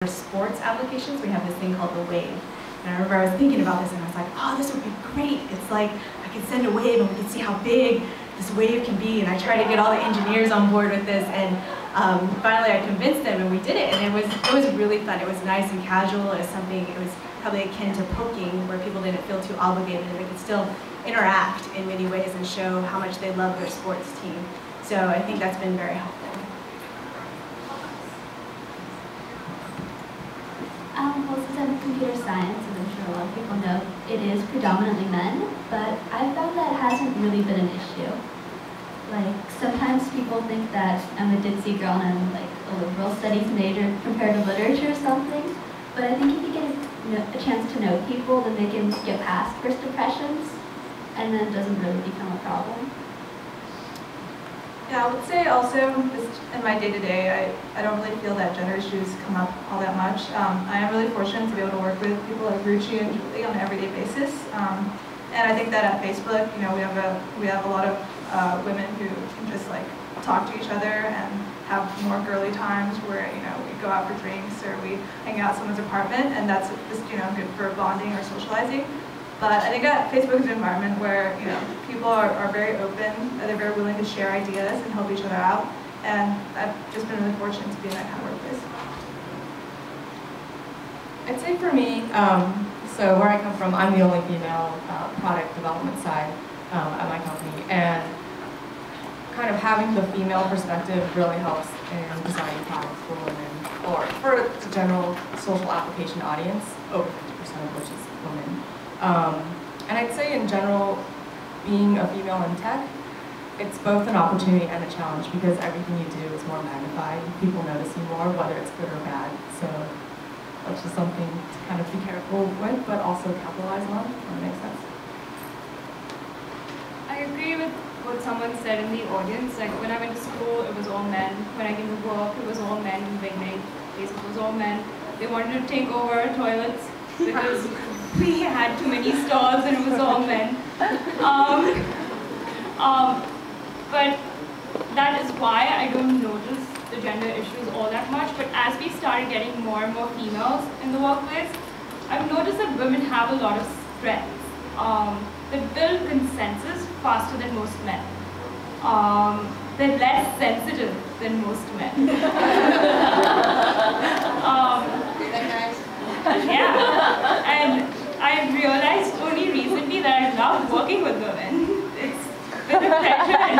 For sports applications, we have this thing called the Wave. And I remember I was thinking about this and I was like, oh, this would be great. It's like I could send a wave and we could see how big this wave can be. And I tried to get all the engineers on board with this, and finally I convinced them and we did it. And it was really fun. It was nice and casual. It was something, it was probably akin to poking, where people didn't feel too obligated and they could still interact in many ways and show how much they love their sports team. So I think that's been very helpful. Well, since I'm in computer science, as I'm sure a lot of people know, it is predominantly men, but I found that hasn't really been an issue. Like, sometimes people think that I'm a ditzy girl and I'm like a liberal studies major compared to literature or something, but I think if you get a chance to know people, then they can get past first impressions, and then it doesn't really become a problem. Yeah, I would say also, just in my day-to-day, I don't really feel that gender issues come up all that much. I am really fortunate to be able to work with people like Ruchi and Julie on an everyday basis. And I think that at Facebook, you know, we have a lot of women who can just like talk to each other and have more girly times where, you know, we go out for drinks or we hang out at someone's apartment, and that's just, you know, good for bonding or socializing. But I think that Facebook is an environment where, you know, people are very open, they're very willing to share ideas and help each other out. And I've just been really fortunate to be in that kind of workplace. I'd say for me, so where I come from, I'm the only female product development side at my company. And kind of having the female perspective really helps in designing products for women, or for the general social application audience, over 50% of which is women. And I'd say in general, being a female in tech, it's both an opportunity and a challenge, because everything you do is more magnified. People notice you more, whether it's good or bad. So that's just something to kind of be careful with, but also capitalize on, if that makes sense. I agree with what someone said in the audience. Like, when I went to school, it was all men. When I came to work, it was all men. In the beginning, Facebook was all men. They wanted to take over toilets because we had too many stalls and it was all men. But that is why I don't notice the gender issues all that much. But as we started getting more and more females in the workplace, I've noticed that women have a lot of strengths. They build consensus faster than most men. They're less sensitive than most men. Yeah, and I've realized only recently that I love working with women. It's been a pleasure and